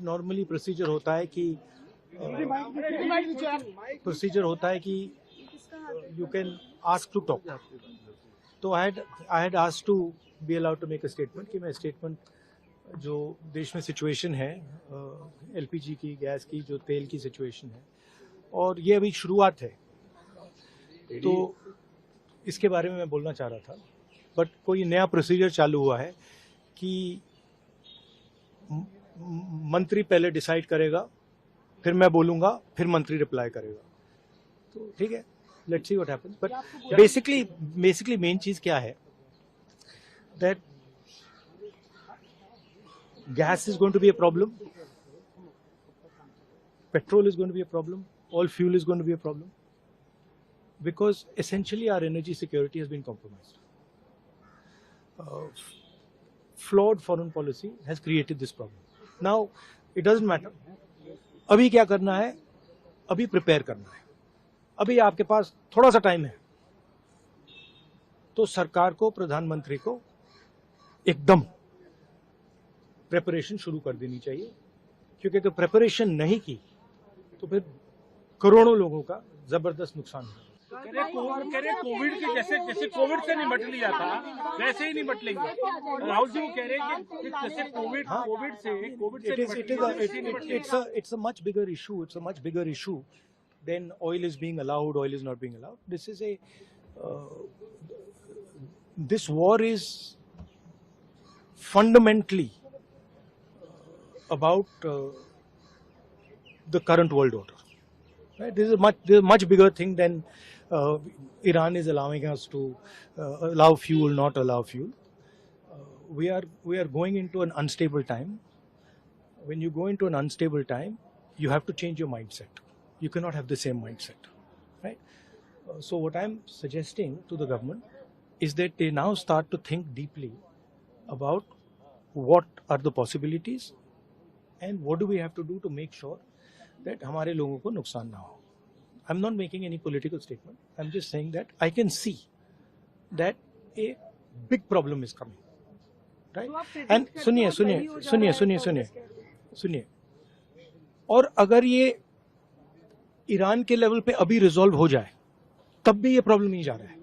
Normally procedure होता है कि you can ask to talk. तो I had asked to be allowed to make a statement कि मैं स्टेटमेंट जो देश में सिचुएशन है, एलपीजी की, गैस की, जो तेल की सिचुएशन है, और ये अभी शुरुआत है, तो इसके बारे में मैं बोलना चाह रहा था. बट कोई नया प्रोसीजर चालू हुआ है कि मंत्री पहले डिसाइड करेगा, फिर मैं बोलूंगा, फिर मंत्री रिप्लाई करेगा. तो ठीक है, let's see what happens. But basically main चीज क्या है, that gas is going to be a problem, petrol is going to be a problem, all fuel is going to be a problem, because essentially our energy security has been compromised. Flawed foreign policy has created this problem. Now it doesn't matter. अभी क्या करना है, अभी prepare करना है. अभी आपके पास थोड़ा सा टाइम है, तो सरकार को, प्रधानमंत्री को एकदम प्रेपरेशन शुरू कर देनी चाहिए, क्योंकि अगर प्रेपरेशन नहीं की तो फिर करोड़ों लोगों का जबरदस्त नुकसान होगा. कोविड के जैसे कोविड से निपट लिया था वैसे ही निपट लेंगे. राहुल जी वो कह रहे हैं कि जैसे कोविड से it's a much bigger issue than oil is being allowed, oil is not being allowed. This war is fundamentally about the current world order. Right? This is a much bigger thing than Iran is allowing us to allow fuel, not allow fuel. We are going into an unstable time. When you go into an unstable time, you have to change your mindset. You cannot have the same mindset, right? So what I'm suggesting to the government is that they now start to think deeply about what are the possibilities and what do we have to do to make sure that हमारे लोगों को नुकसान ना हो. I'm not making any political statement. I'm just saying that I can see that a big problem is coming, right? And सुनिए, और अगर ये ईरान के लेवल पे अभी रिजॉल्व हो जाए, तब भी ये प्रॉब्लम नहीं जा रहा है,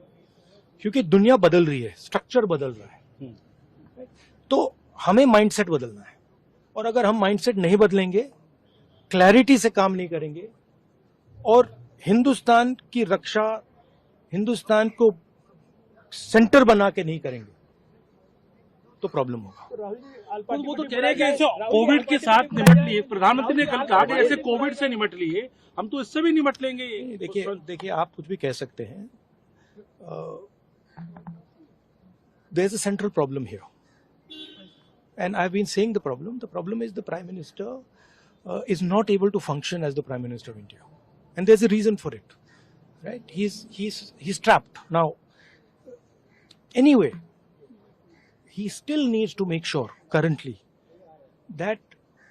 क्योंकि दुनिया बदल रही है, स्ट्रक्चर बदल रहा है. तो हमें माइंडसेट बदलना है, और अगर हम माइंडसेट नहीं बदलेंगे, क्लैरिटी से काम नहीं करेंगे, और हिंदुस्तान की रक्षा, हिंदुस्तान को सेंटर बना के नहीं करेंगे, तो प्रॉब्लम होगा. तो वो तो कह रहे हैं कि कोविड के साथ निपट लिए, प्रधानमंत्री ने कल कहा कि ऐसे कोविड से निपट लिए, हम तो इससे भी निपट लेंगे. देखिए आप कुछ भी कह सकते हैं. There is a central problem here. And I've been saying the problem is the Prime Minister is not able to function as the Prime Minister of India. And there's a reason for it, right? He's trapped. Now, anyway, he still needs to make sure currently that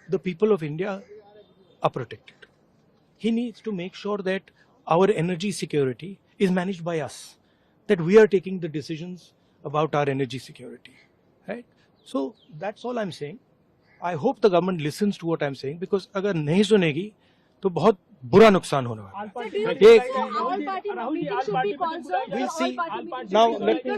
the people of India are protected. He needs to make sure that our energy security is managed by us, that we are taking the decisions about our energy security, right? So that's all I'm saying. I hope the government listens to what I'm saying, because अगर नहीं सुनेगी तो बहुत बुरा नुकसान होने वाला है. We'll see. Now let me